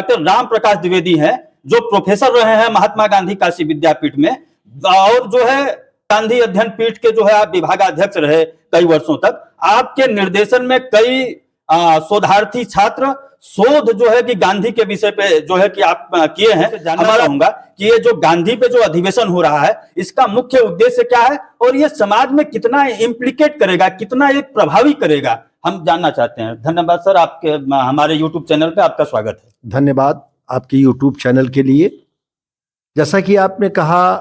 Doctor Ram Prakash Dwivedi हैं, जो professor रहे हैं महात्मा गांधी काशी विद्यापीठ में, और जो है गांधी अध्ययन पीठ के जो है आप विभागाध्यक्ष रहे कई वर्षों तक। आपके निर्देशन में कई शोधार्थी छात्र शोध जो है कि गांधी के विषय पे जो है कि आप किए हैं। जानना चाहूंगा कि ये जो गांधी पे जो अधिवेशन हो रहा है, इसका मुख्य उद्देश्य क्या है और ये समाज में कितना इम्प्लीकेट करेगा, कितना ये प्रभावी करेगा, हम जानना चाहते हैं। धन्यवाद सर, आपके हमारे यूट्यूब चैनल पे आपका स्वागत है। धन्यवाद आपके यूट्यूब चैनल के लिए। जैसा कि आपने कहा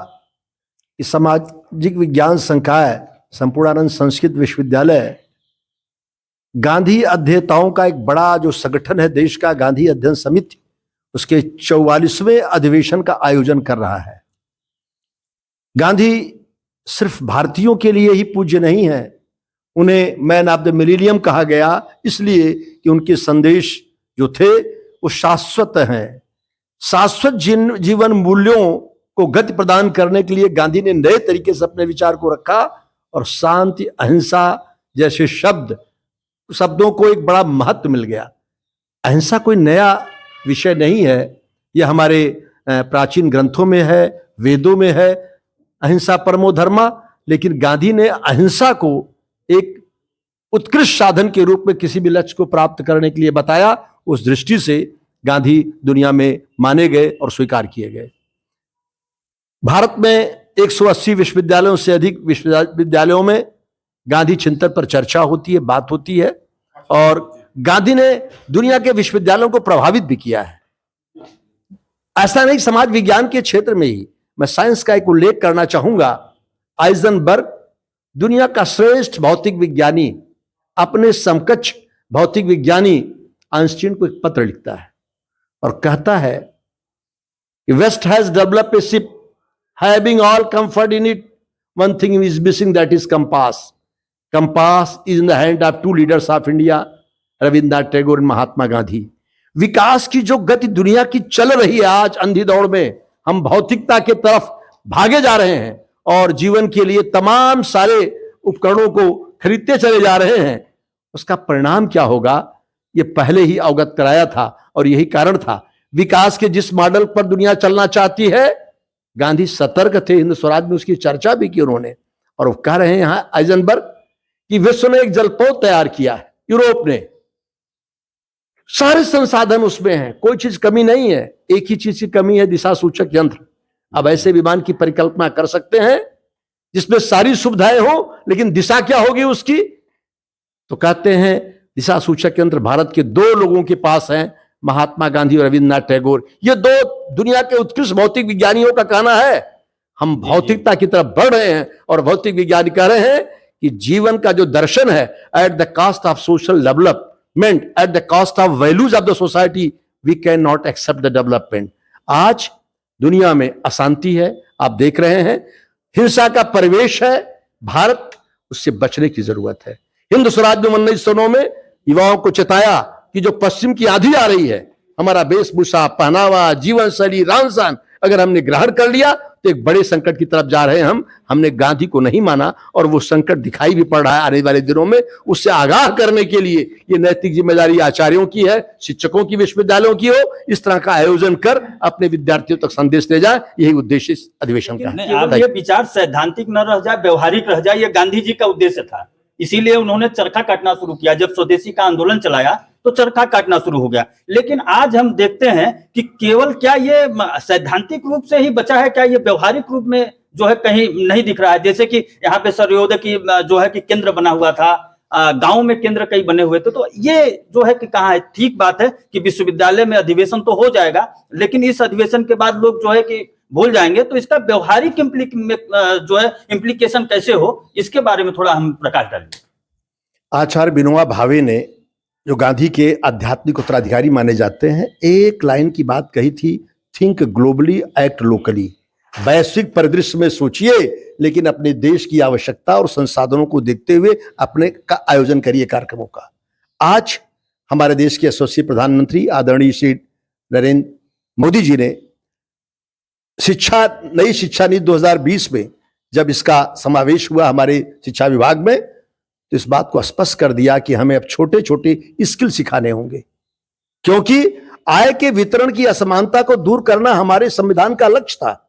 कि सामाजिक विज्ञान संकाय संपूर्णानंद संस्कृत विश्वविद्यालय गांधी अध्येताओं का एक बड़ा जो संगठन है देश का, गांधी अध्ययन समिति, उसके 44वें अधिवेशन का आयोजन कर रहा है। गांधी सिर्फ भारतीयों के लिए ही पूज्य नहीं है, उन्हें मैन ऑफ द मिलेनियम कहा गया इसलिए कि उनके संदेश जो थे वो शाश्वत हैं। शाश्वत जीवन मूल्यों को गति प्रदान करने के लिए गांधी ने नए तरीके से अपने विचार को रखा और शांति, अहिंसा जैसे शब्दों को एक बड़ा महत्व मिल गया। अहिंसा कोई नया विषय नहीं है, यह हमारे प्राचीन ग्रंथों में है, वेदों में है, अहिंसा परमो धर्मा। लेकिन गांधी ने अहिंसा को एक उत्कृष्ट साधन के रूप में किसी भी लक्ष्य को प्राप्त करने के लिए बताया। उस दृष्टि से गांधी दुनिया में माने गए और स्वीकार किए गए। भारत में 180 विश्वविद्यालयों से अधिक विश्वविद्यालयों में गांधी चिंतन पर चर्चा होती है, बात होती है, और गांधी ने दुनिया के विश्वविद्यालयों को प्रभावित भी किया है। ऐसा नहीं, समाज विज्ञान के क्षेत्र में ही मैं साइंस का एक उल्लेख करना चाहूंगा। आइजनबर्ग दुनिया का श्रेष्ठ भौतिक विज्ञानी अपने समकक्ष भौतिक विज्ञानी आइंस्टीन को एक पत्र लिखता है और कहता है कि West has developed a ship having all comfort in it, one thing is missing, that is compass. Compass is in the hand of two leaders of India, Rabindranath Tagore and Mahatma Gandhi. विकास की जो गति दुनिया की चल रही है आज अंधी दौड़ में, हम भौतिकता के तरफ भागे जा रहे हैं और जीवन के लिए तमाम सारे उपकरणों को खरीदते चले जा रहे हैं। उसका परिणाम क्या होगा ये पहले ही अवगत कराया था और यही कारण था। विकास के जिस मॉडल पर दुनिया चलना चाहती है, गांधी सतर्क थे, हिंद स्वराज में उसकी चर्चा भी की उन्होंने। और वो कह रहे हैं यहां आइजनबर्ग कि विश्व ने एक जलपोत तैयार किया है, यूरोप ने, सारे संसाधन उसमें हैं, कोई चीज कमी नहीं है। एक ही चीज की कमी है, दिशा सूचक यंत्र। अब ऐसे विमान की परिकल्पना कर सकते हैं जिसमें सारी सुविधाएं हो, लेकिन दिशा क्या होगी उसकी? तो कहते हैं दिशा सूचक यंत्र भारत के 2 लोगों के पास हैं, महात्मा गांधी और रविंद्रनाथ टैगोर। ये 2 दुनिया के उत्कृष्ट भौतिक विज्ञानियों का कहना है। हम भौतिकता की तरफ बढ़ रहे हैं और भौतिक विज्ञानी कह रहे हैं कि जीवन का जो दर्शन है, at the cost of social development, at the cost of values of the society, we can not accept the development. आज दुनिया में अशांति है, आप देख रहे हैं, हिंसा का परिवेश है, भारत उससे बचने की जरूरत है। हिंद स्वराज में 1909 में युवाओं को चेताया कि जो पश्चिम की आंधी आ रही है, हमारा वेशभूषा, पहनावा, जीवन शैली, रहन सहन अगर हमने ग्रहण कर लिया तो एक बड़े संकट की तरफ जा रहे हैं हमने गांधी को नहीं माना और वो संकट दिखाई भी पड़ रहा है आने वाले दिनों में। उससे आगाह करने के लिए ये नैतिक जिम्मेदारी आचार्यों की है, शिक्षकों की, विश्वविद्यालयों की हो, इस तरह का आयोजन कर अपने विद्यार्थियों तक संदेश ले जाए, यही उद्देश्य इस अधिवेशन का है। ये विचार सैद्धांतिक न रह जाए, व्यवहारिक रह जाए, ये गांधी जी का उद्देश्य था। इसीलिए उन्होंने चरखा काटना शुरू किया। जब स्वदेशी का आंदोलन चलाया तो चरखा काटना शुरू हो गया। लेकिन आज हम देखते हैं कि केवल क्या ये सैद्धांतिक रूप से ही बचा है, क्या ये व्यवहारिक रूप में जो है कहीं नहीं दिख रहा है? जैसे कि यहाँ पे सर्वोदय की जो है कि केंद्र बना हुआ था, गांव में केंद्र कई बने हुए थे, तो ये जो है कि कहाँ है? ठीक बात है कि विश्वविद्यालय में अधिवेशन तो हो जाएगा, लेकिन इस अधिवेशन के बाद लोग जो है कि भूल जाएंगे, तो इसका व्यवहारिक जो है इम्प्लीकेशन कैसे हो, इसके बारे में थोड़ा हम प्रकाश डालें। आचार्य विनोबा भावे ने, जो गांधी के आध्यात्मिक उत्तराधिकारी माने जाते हैं, एक लाइन की बात कही थी, थिंक ग्लोबली एक्ट लोकली। वैश्विक परिदृश्य में सोचिए, लेकिन अपने देश की आवश्यकता और संसाधनों को देखते हुए अपने का आयोजन करिए कार्यक्रमों का। आज हमारे देश के यशस्वी प्रधानमंत्री आदरणीय श्री नरेंद्र मोदी जी ने नई शिक्षा नीति 2020 में जब इसका समावेश हुआ हमारे शिक्षा विभाग में, तो इस बात को स्पष्ट कर दिया कि हमें अब छोटे छोटे स्किल सिखाने होंगे, क्योंकि आय के वितरण की असमानता को दूर करना हमारे संविधान का लक्ष्य था।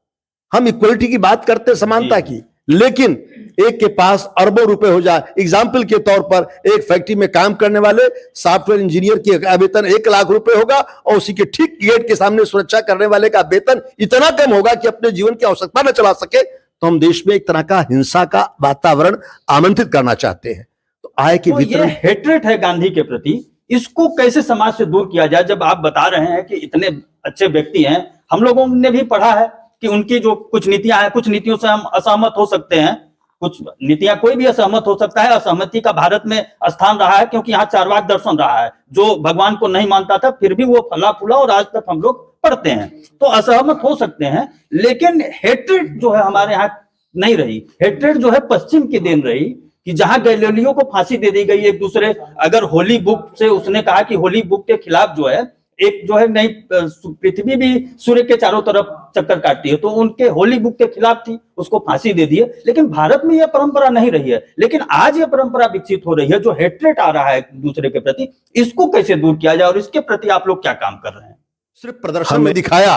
हम इक्वलिटी की बात करते, समानता की, लेकिन एक के पास अरबों रुपए हो जाए। एग्जाम्पल के तौर पर एक फैक्ट्री में काम करने वाले सॉफ्टवेयर इंजीनियर की वेतन 1 लाख रुपए होगा और उसी के ठीक गेट के सामने सुरक्षा करने वाले का वेतन इतना कम होगा कि अपने जीवन की आवश्यकता न चला सके। तो हम देश में एक तरह का हिंसा का वातावरण आमंत्रित करना चाहते हैं। तो आय के वितरण, ये हेट्रेट है गांधी के प्रति, इसको कैसे समाज से दूर किया जाए? जब आप बता रहे हैं कि इतने अच्छे व्यक्ति हैं, हम लोगों ने भी पढ़ा है कि उनकी जो कुछ नीतियां हैं, कुछ नीतियों से हम असहमत हो सकते हैं, कुछ नीतियां कोई भी असहमत हो सकता है। असहमति का भारत में स्थान रहा है क्योंकि यहाँ चारवाक दर्शन रहा है, जो भगवान को नहीं मानता था फिर भी वो फला फूला और आज तक हम लोग पढ़ते हैं। तो असहमत हो सकते हैं, लेकिन हेट्रेट जो है हमारे यहाँ नहीं रही। हेट्रेट जो है पश्चिम की देन रही कि जहां गैलीलियो को फांसी दे दी गई एक दूसरे, अगर होली बुक से उसने कहा कि होली बुक के खिलाफ जो है एक जो है नहीं, पृथ्वी भी सूर्य के चारों तरफ चक्कर काटती है, तो उनके होली बुक के खिलाफ थी, उसको फांसी दे दी है। लेकिन भारत में यह परंपरा नहीं रही है, लेकिन आज यह परंपरा विकसित हो रही है। जो हेट्रेट आ रहा है एक दूसरे के प्रति, इसको कैसे दूर किया जाए और इसके प्रति आप लोग क्या काम कर रहे हैं? सिर्फ प्रदर्शन में दिखाया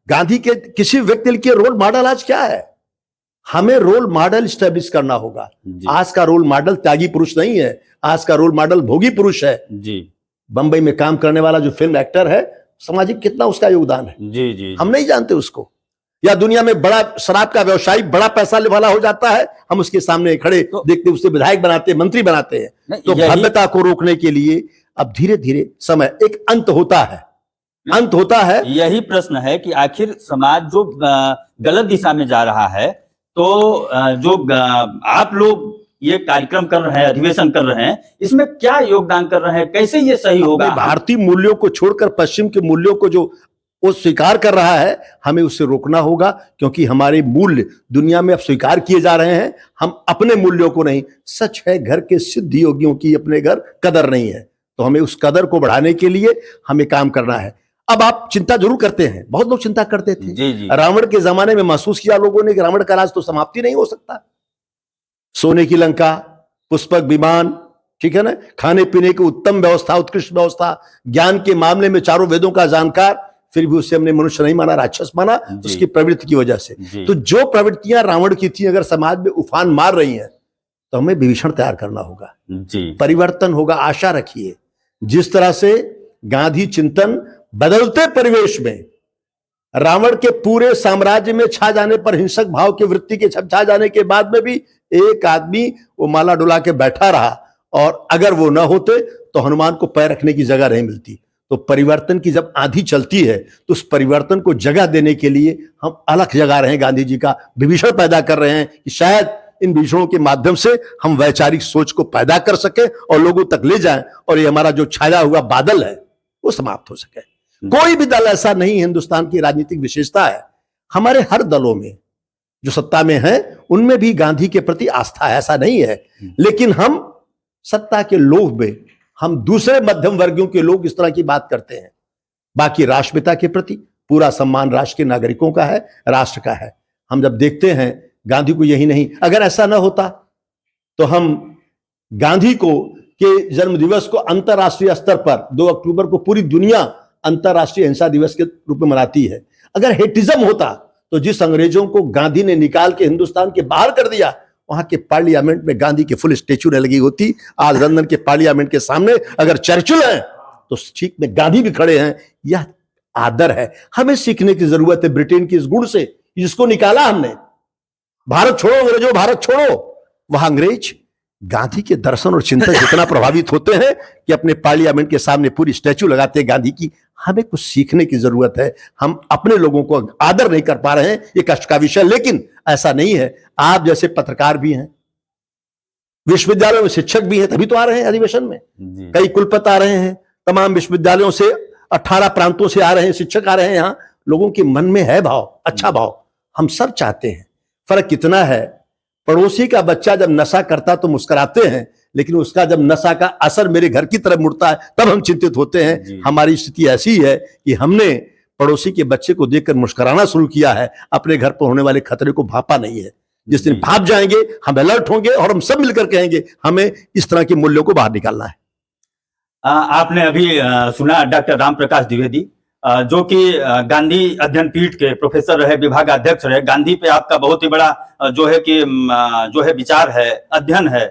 गांधी के किसी व्यक्ति के रोल मॉडल आज क्या है? हमें रोल मॉडल स्टैब्लिश करना होगा। आज का रोल मॉडल त्यागी पुरुष नहीं है, आज का रोल मॉडल भोगी पुरुष है जी। बंबई में काम करने वाला जो फिल्म एक्टर है, सामाजिक कितना उसका योगदान है जी जी। हम नहीं जानते उसको। या दुनिया में बड़ा शराब का व्यवसायी बड़ा पैसा वाला हो जाता है, हम उसके सामने खड़े देखते उसे विधायक बनाते, मंत्री बनाते हैं। तो भव्यता को रोकने के लिए अब धीरे धीरे समय एक अंत होता है। यही प्रश्न है कि आखिर समाज जो गलत दिशा में जा रहा है, तो जो आप लोग ये कार्यक्रम कर रहे हैं, अधिवेशन कर रहे हैं, इसमें क्या योगदान कर रहे हैं? कैसे ये सही होगा? भारतीय मूल्यों को छोड़कर पश्चिम के मूल्यों को जो वो स्वीकार कर रहा है, हमें उससे रोकना होगा, क्योंकि हमारे मूल्य दुनिया में अब स्वीकार किए जा रहे हैं, हम अपने मूल्यों को नहीं। सच है, घर के सिद्ध योगियों की अपने घर कदर नहीं है, तो हमें उस कदर को बढ़ाने के लिए हमें काम करना है। अब आप चिंता जरूर करते हैं, बहुत लोग चिंता करते थे। जी जी। रावण के जमाने में महसूस किया लोगों ने कि रावण का राज तो समाप्ति नहीं हो सकता। सोने की लंका, पुष्पक विमान, ठीक है ना, खाने पीने की उत्तम व्यवस्था, उत्कृष्ट व्यवस्था, ज्ञान के मामले में चारों वेदों का जानकार, फिर भी उसे हमने मनुष्य नहीं माना, राक्षस माना, उसकी प्रवृत्ति की वजह से। तो जो प्रवृत्तियां रावण की थी अगर समाज में उफान मार रही हैं, तो हमें विभीषण तैयार करना होगा जी। परिवर्तन होगा, आशा रखिए। जिस तरह से गांधी चिंतन बदलते परिवेश में रावण के पूरे साम्राज्य में छा जाने पर, हिंसक भाव की वृत्ति के छा जाने के बाद में भी एक आदमी वो माला डुला के बैठा रहा, और अगर वो न होते तो हनुमान को पैर रखने की जगह नहीं मिलती। तो परिवर्तन की जब आंधी चलती है, तो उस परिवर्तन को जगह देने के लिए हम अलग जगा रहे हैं, गांधी जी का विभीषण पैदा कर रहे हैं कि शायद इन विभीषणों के माध्यम से हम वैचारिक सोच को पैदा कर सके और लोगों तक ले जाएं, और ये हमारा जो छाया हुआ बादल है वो समाप्त हो सके। कोई भी दल ऐसा नहीं, हिंदुस्तान की राजनीतिक विशेषता है, हमारे हर दलों में जो सत्ता में है उनमें भी गांधी के प्रति आस्था है, ऐसा नहीं है। लेकिन हम सत्ता के लोभ में, हम दूसरे मध्यम वर्गों के लोग इस तरह की बात करते हैं। बाकी राष्ट्रपिता के प्रति पूरा सम्मान राष्ट्र के नागरिकों का है, राष्ट्र का है। हम जब देखते हैं गांधी को यही नहीं, अगर ऐसा ना होता तो हम गांधी को के जन्म दिवस को अंतरराष्ट्रीय स्तर पर 2 अक्टूबर को पूरी दुनिया अंतरराष्ट्रीय अहिंसा दिवस के रूप में मनाती है। अगर हेटिज्म होता तो जिस अंग्रेजों को गांधी ने निकाल के हिंदुस्तान के बाहर कर दिया, वहां के पार्लियामेंट में गांधी की फुल स्टेच्यू न लगी होती। आज लंदन के पार्लियामेंट के सामने अगर चर्चिल है तो ठीक में गांधी भी खड़े हैं। यह आदर है, हमें सीखने की जरूरत है ब्रिटेन की इस गुण से, जिसको निकाला हमने। भारत छोड़ो अंग्रेजों, भारत छोड़ो। वहां अंग्रेज गांधी के दर्शन और चिंतन जितना प्रभावित होते हैं कि अपने पार्लियामेंट के सामने पूरी स्टैच्यू लगाते हैं गांधी की। हमें कुछ सीखने की जरूरत है। हम अपने लोगों को आदर नहीं कर पा रहे हैं, ये कष्ट का विषय। लेकिन ऐसा नहीं है, आप जैसे पत्रकार भी हैं, विश्वविद्यालयों में शिक्षक भी हैं, तभी तो आ रहे हैं अधिवेशन में। कई कुलपति आ रहे हैं, तमाम विश्वविद्यालयों से 18 प्रांतों से आ रहे हैं शिक्षक, आ रहे हैं। यहाँ लोगों के मन में है भाव, अच्छा भाव, हम सब चाहते हैं। फर्क कितना है, पड़ोसी का बच्चा जब नशा करता तो मुस्कुराते हैं, लेकिन उसका जब नशा का असर मेरे घर की तरफ मुड़ता है तब हम चिंतित होते हैं। हमारी स्थिति ऐसी है कि हमने पड़ोसी के बच्चे को देखकर मुस्कुराना शुरू किया है, अपने घर पर होने वाले खतरे को भापा नहीं है। जिस दिन भाप जाएंगे हम अलर्ट होंगे और हम सब मिलकर कहेंगे हमें इस तरह के मूल्यों को बाहर निकालना है। आपने अभी सुना डॉक्टर राम प्रकाश द्विवेदी, जो कि गांधी अध्ययन पीठ के प्रोफेसर रहे, विभागाध्यक्ष रहे। गांधी पे आपका बहुत ही बड़ा जो है कि जो है विचार है, अध्ययन है।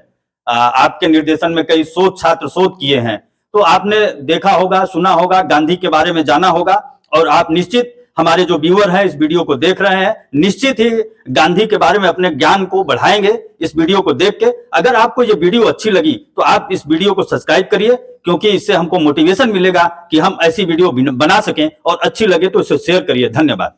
आपके निर्देशन में कई छात्र शोध किए हैं, तो आपने देखा होगा, सुना होगा, गांधी के बारे में जाना होगा। और आप निश्चित, हमारे जो व्यूअर हैं इस वीडियो को देख रहे हैं, निश्चित ही गांधी के बारे में अपने ज्ञान को बढ़ाएंगे इस वीडियो को देख के। अगर आपको ये वीडियो अच्छी लगी तो आप इस वीडियो को सब्सक्राइब करिए, क्योंकि इससे हमको मोटिवेशन मिलेगा कि हम ऐसी वीडियो बना सकें, और अच्छी लगे तो इसे शेयर करिए। धन्यवाद।